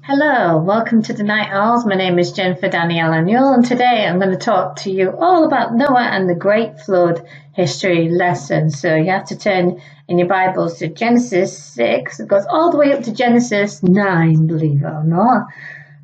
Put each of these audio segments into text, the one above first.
Hello, welcome to the Night Owls. My name is Jennifer Daniela Newell, and today I'm going to talk to you all about Noah and the Great Flood history lesson. So you have to turn in your Bibles to Genesis 6. It goes all the way up to Genesis 9, believe it or not.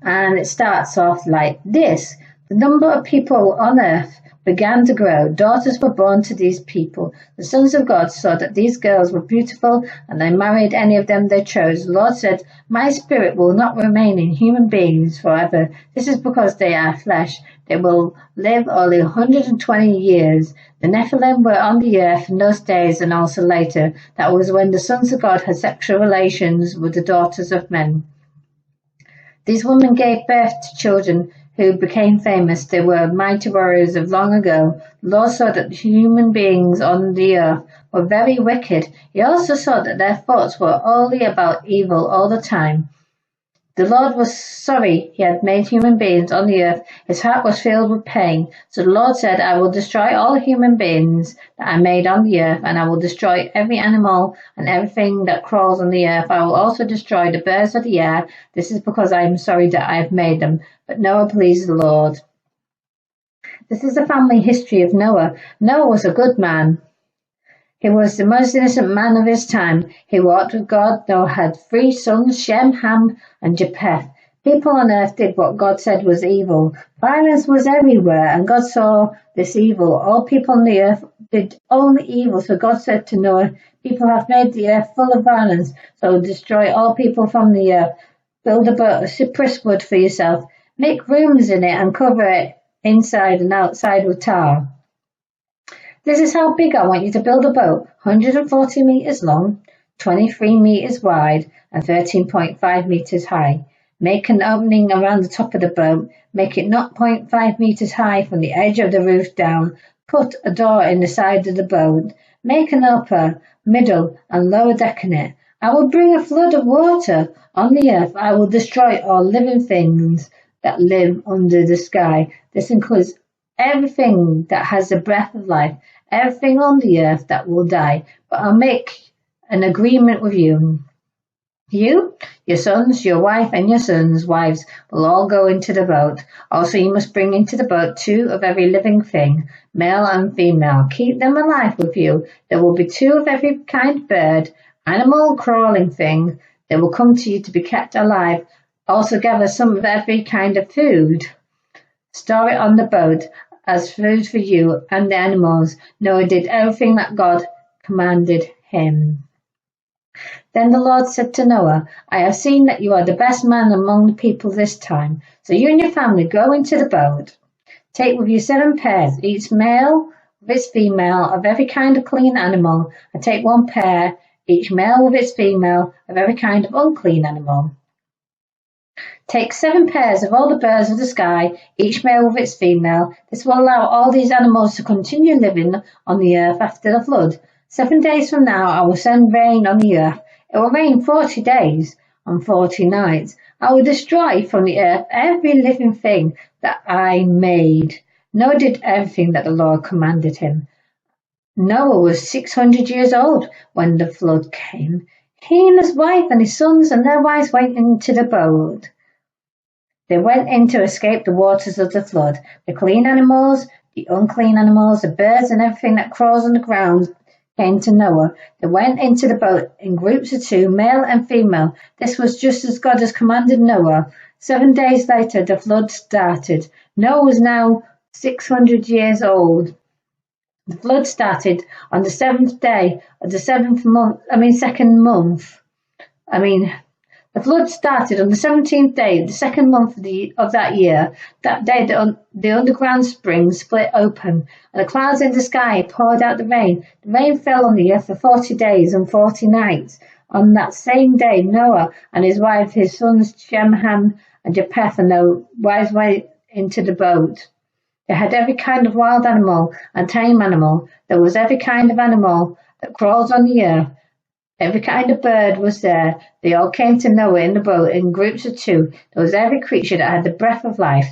And it starts off like this. The number of people on earth began to grow. Daughters were born to these people. The sons of God saw that these girls were beautiful, and they married any of them they chose. The Lord said, "My spirit will not remain in human beings forever. This is because they are flesh. They will live only 120 years. The Nephilim were on the earth in those days and also later. That was when the sons of God had sexual relations with the daughters of men. These women gave birth to children who became famous. They were mighty warriors of long ago. The Lord saw that the human beings on the earth were very wicked. He also saw that their thoughts were only about evil all the time. The Lord was sorry he had made human beings on the earth. His heart was filled with pain. So the Lord said, I will destroy all human beings that I made on the earth, and I will destroy every animal and everything that crawls on the earth. I will also destroy the birds of the air. This is because I am sorry that I have made them. But Noah pleased the Lord. This is the family history of Noah. Noah was a good man. He was the most innocent man of his time. He walked with God. Noah had 3 sons, Shem, Ham, and Japheth. People on earth did what God said was evil. Violence was everywhere, and God saw this evil. All people on the earth did only evil. So God said to Noah, people have made the earth full of violence, so destroy all people from the earth. Build a boat of cypress wood for yourself. Make rooms in it and cover it inside and outside with tar. This is how big I want you to build a boat: 140 meters long, 23 meters wide, and 13.5 meters high. Make an opening around the top of the boat. Make it 0.5 meters high from the edge of the roof down. Put a door in the side of the boat. Make an upper, middle, and lower deck in it. I will bring a flood of water on the earth. I will destroy all living things that live under the sky. This includes everything that has the breath of life, everything on the earth that will die. But I'll make an agreement with you. You, your sons, your wife, and your sons' wives will all go into the boat. Also, you must bring into the boat 2 of every living thing, male and female. Keep them alive with you. There will be 2 of every kind of bird, animal, crawling thing. They will come to you to be kept alive. Also, gather some of every kind of food. Store it on the boat as food for you and the animals. Noah did everything that God commanded him. Then the Lord said to Noah, I have seen that you are the best man among the people this time. So you and your family go into the boat. Take with you 7 pairs, each male with its female, of every kind of clean animal, and take 1 pair, each male with its female, of every kind of unclean animal. Take 7 pairs of all the birds of the sky, each male with its female. This will allow all these animals to continue living on the earth after the flood. 7 days from now, I will send rain on the earth. It will rain 40 days and 40 nights. I will destroy from the earth every living thing that I made. Noah did everything that the Lord commanded him. Noah was 600 years old when the flood came. He and his wife and his sons and their wives went into the boat. They went in to escape the waters of the flood. The clean animals, the unclean animals, the birds, and everything that crawls on the ground came to Noah. They went into the boat in groups of 2, male and female. This was just as God has commanded Noah. 7 days later, the flood started. Noah was now 600 years old. The flood started on the 7th day of the second month. The flood started on the 17th day of the second month of that year. That day the underground springs split open, and the clouds in the sky poured out the rain. The rain fell on the earth for 40 days and 40 nights. On that same day, Noah and his wife, his sons Shem, Ham, and Japheth, and their wives went into the boat. They had every kind of wild animal and tame animal. There was every kind of animal that crawls on the earth. Every kind of bird was there. They all came to Noah in the boat in groups of 2. There was every creature that had the breath of life.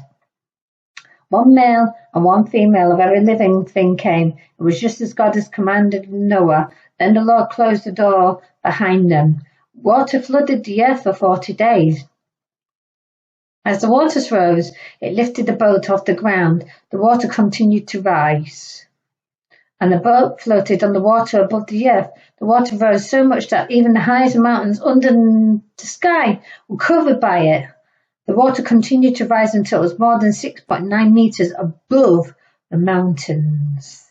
1 male and 1 female of every living thing came. It was just as God has commanded Noah. Then the Lord closed the door behind them. Water flooded the earth for 40 days. As the waters rose, it lifted the boat off the ground. The water continued to rise, and the boat floated on the water above the earth. The water rose so much that even the highest mountains under the sky were covered by it. The water continued to rise until it was more than 6.9 meters above the mountains.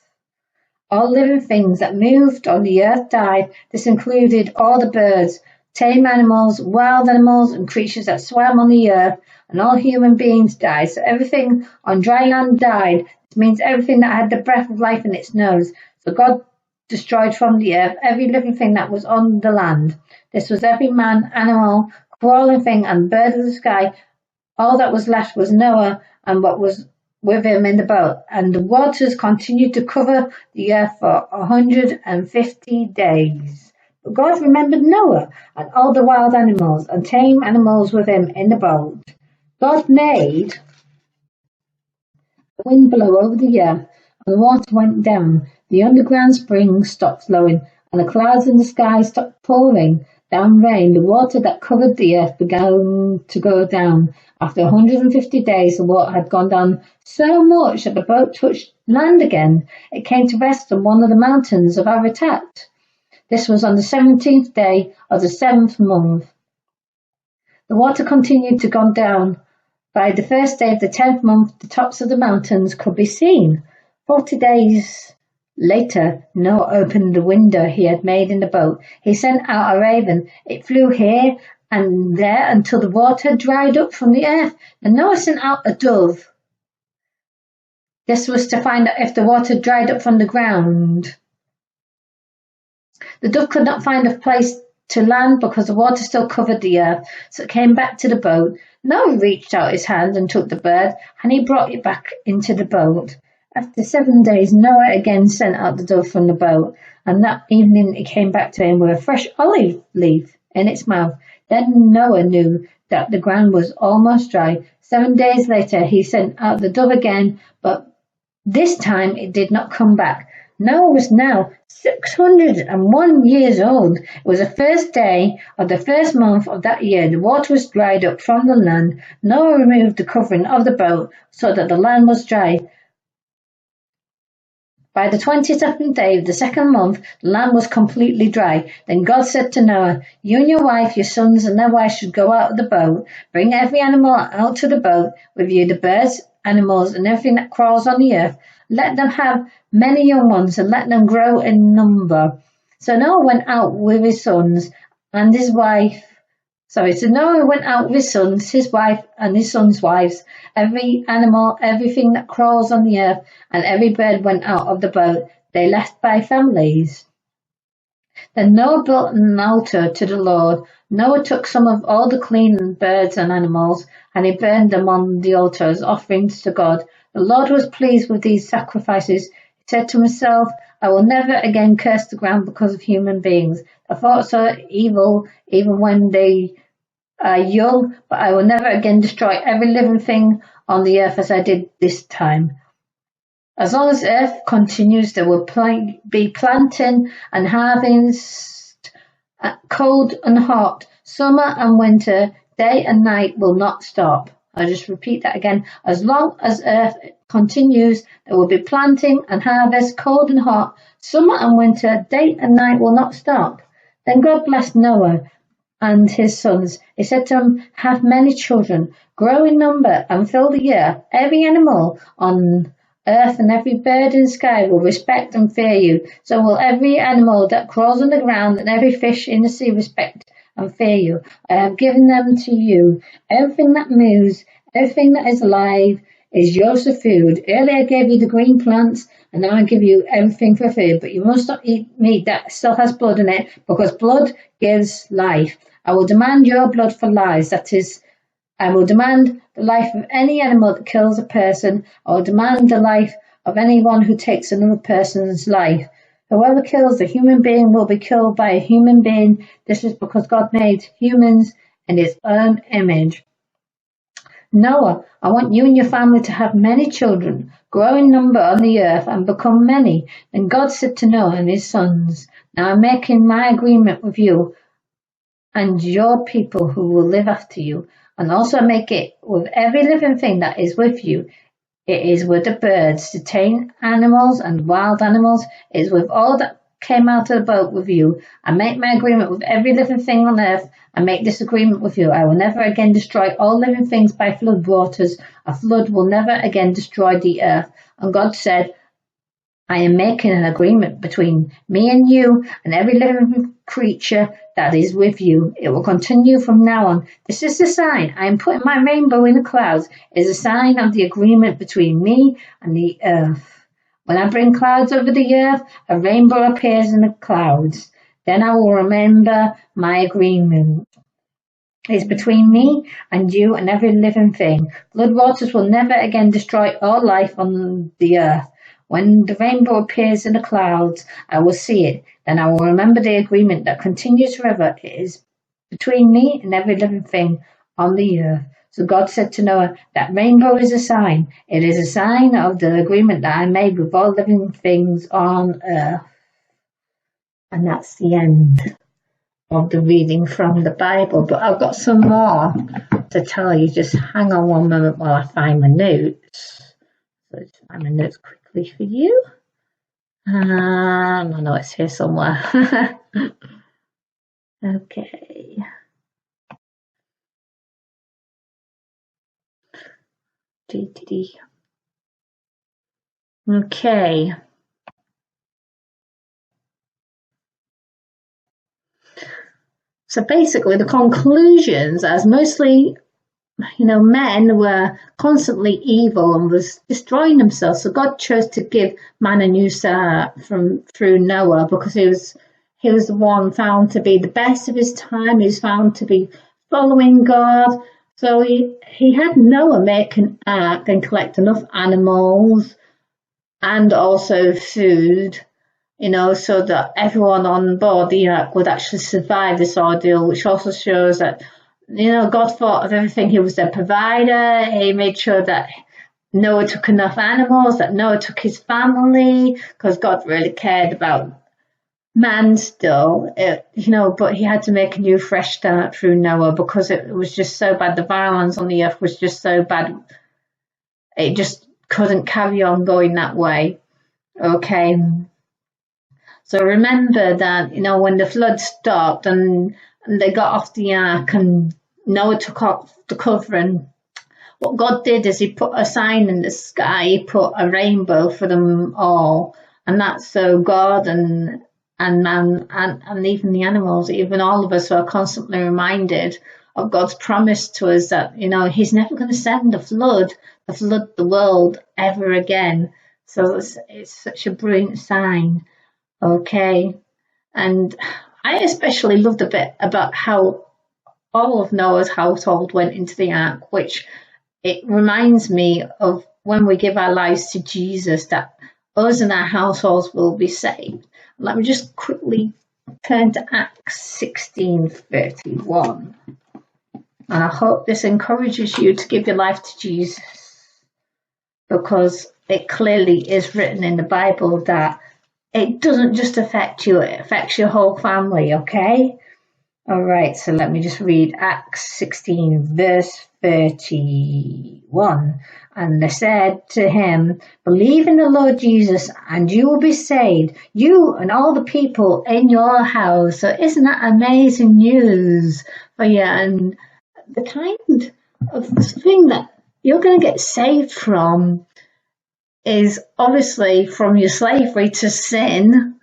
All living things that moved on the earth died. This included all the birds, tame animals, wild animals, and creatures that swam on the earth, and all human beings died. So everything on dry land died. This means everything that had the breath of life in its nose. So God destroyed from the earth every living thing that was on the land. This was every man, animal, crawling thing, and bird of the sky. All that was left was Noah and what was with him in the boat, and the waters continued to cover the earth for 150 days. But God remembered Noah and all the wild animals and tame animals with him in the boat. God made the wind blow over the earth, and the water went down. The underground springs stopped flowing, and the clouds in the sky stopped pouring down rain. The water that covered the earth began to go down. After 150 days, the water had gone down so much that the boat touched land again. It came to rest on one of the mountains of Ararat. This was on the 17th day of the 7th month. The water continued to go down. By the first day of the 10th month, the tops of the mountains could be seen. 40 days later, Noah opened the window he had made in the boat. He sent out a raven. It flew here and there until the water had dried up from the earth. And Noah sent out a dove. This was to find out if the water dried up from the ground. The dove could not find a place to land because the water still covered the earth, so it came back to the boat. Noah reached out his hand and took the bird, and he brought it back into the boat. After 7 days, Noah again sent out the dove from the boat, and that evening it came back to him with a fresh olive leaf in its mouth. Then Noah knew that the ground was almost dry. 7 days later, he sent out the dove again, but this time it did not come back. Noah was now 601 years old. It was the first day of the first month of that year. The water was dried up from the land. Noah removed the covering of the boat so that the land was dry. By the 22nd day of the second month, the land was completely dry. Then God said to Noah, "You and your wife, your sons and their wives should go out of the boat. Bring every animal out to the boat with you, the birds, animals, and everything that crawls on the earth. Let them have many young ones and let them grow in number." So Noah went out with his sons and his wife. So Noah went out with his sons, his wife, and his sons' wives. Every animal, everything that crawls on the earth, and every bird went out of the boat. They left by families. Then Noah built an altar to the Lord. Noah took some of all the clean birds and animals, and he burned them on the altar as offerings to God. The Lord was pleased with these sacrifices. He said to himself, "I will never again curse the ground because of human beings. Their thoughts are evil even when they are young, but I will never again destroy every living thing on the earth as I did this time." As long as earth continues, there will be planting and harvest, cold and hot, summer and winter, day and night will not stop. I'll just repeat that again. As long as earth continues, there will be planting and harvest, cold and hot, summer and winter, day and night will not stop. Then God blessed Noah and his sons. He said to them, "Have many children, grow in number and fill the earth. Every animal on earth and every bird in the sky will respect and fear you. So will every animal that crawls on the ground and every fish in the sea respect and fear you. I have given them to you. Everything that moves, everything that is alive is yours for food. Earlier I gave you the green plants, and now I give you everything for food. But you must not eat meat that still has blood in it, because blood gives life. I will demand your blood for lives. That is, I will demand the life of any animal that kills a person. I will demand the life of anyone who takes another person's life. Whoever kills a human being will be killed by a human being. This is because God made humans in his own image. Noah, I want you and your family to have many children, grow in number on the earth and become many. Then God said to Noah and his sons, "Now I'm making my agreement with you and your people who will live after you. and also make it with every living thing that is with you. It is with the birds, the tame animals and wild animals. It is with all that came out of the boat with you. I make my agreement with every living thing on earth. I make this agreement with you. I will never again destroy all living things by flood waters. A flood will never again destroy the earth. And God said, I am making an agreement between me and you and every living creature that is with you. It will continue from now on. This is the sign. I am putting my rainbow in the clouds. It is a sign of the agreement between me and the earth. When I bring clouds over the earth, a rainbow appears in the clouds. Then I will remember my agreement. It is between me and you and every living thing. Flood waters will never again destroy all life on the earth. When the rainbow appears in the clouds, I will see it. Then I will remember the agreement that continues forever. It is between me and every living thing on the earth. So God said to Noah, that rainbow is a sign. It is a sign of the agreement that I made with all living things on earth. And that's the end of the reading from the Bible. But I've got some more to tell you. Just hang on one moment while I find my notes. So just find my notes quickly for you. I know it's here somewhere. Okay. Okay. So basically the conclusions, as mostly, men were constantly evil and was destroying themselves. So God chose to give man a new start through Noah, because he was the one found to be the best of his time. He was found to be following God. So he had Noah make an ark and collect enough animals and also food, so that everyone on board the ark would actually survive this ordeal, which also shows that, God thought of everything. He was their provider. He made sure that Noah took enough animals, that Noah took his family, because God really cared about man still, but he had to make a new fresh start through Noah, because it was just so bad. The violence on the earth was just so bad. It just couldn't carry on going that way. Okay. So remember that, when the flood stopped and they got off the ark and Noah took off the covering, what God did is he put a sign in the sky. He put a rainbow for them all. And that's so God and man and even the animals, even all of us, are constantly reminded of God's promise to us that, he's never going to send to flood the world ever again. So it's such a brilliant sign. Okay. And I especially loved a bit about how all of Noah's household went into the ark, which it reminds me of when we give our lives to Jesus, that us and our households will be saved. Let me just quickly turn to Acts 16:31. And I hope this encourages you to give your life to Jesus, because it clearly is written in the Bible that it doesn't just affect you, it affects your whole family, okay? All right, so let me just read Acts 16, verse 31. And they said to him, believe in the Lord Jesus and you will be saved, you and all the people in your house. So isn't that amazing news for you? And the kind of thing that you're going to get saved from is obviously from your slavery to sin,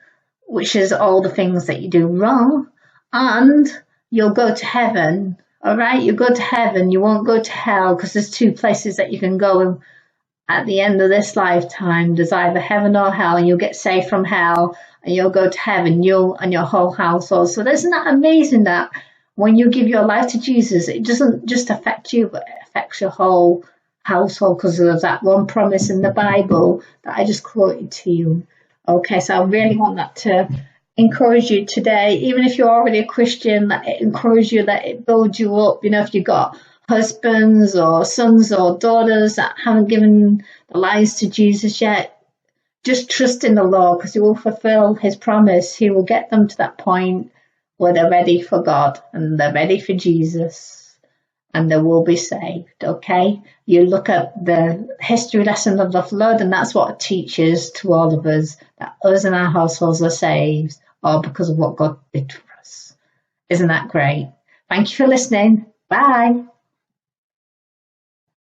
which is all the things that you do wrong, and you'll go to heaven. All right, you go to heaven. You won't go to hell, because there's two places that you can go at the end of this lifetime. There's either heaven or hell, and you'll get saved from hell, and you'll go to heaven, you and your whole household. So isn't that amazing that when you give your life to Jesus, it doesn't just affect you, but it affects your whole household, because of that one promise in the Bible that I just quoted to you. Okay, so I really want that to encourage you today, even if you're already a Christian, that it encourages you, that it builds you up. If you've got husbands or sons or daughters that haven't given their lives to Jesus yet, just trust in the Lord, because he will fulfill his promise. He will get them to that point where they're ready for God and they're ready for Jesus. and they will be saved. Okay, you look at the history lesson of the flood, and that's what it teaches to all of us, that us and our households are saved, all because of what God did for us. Isn't that great? Thank you for listening. Bye.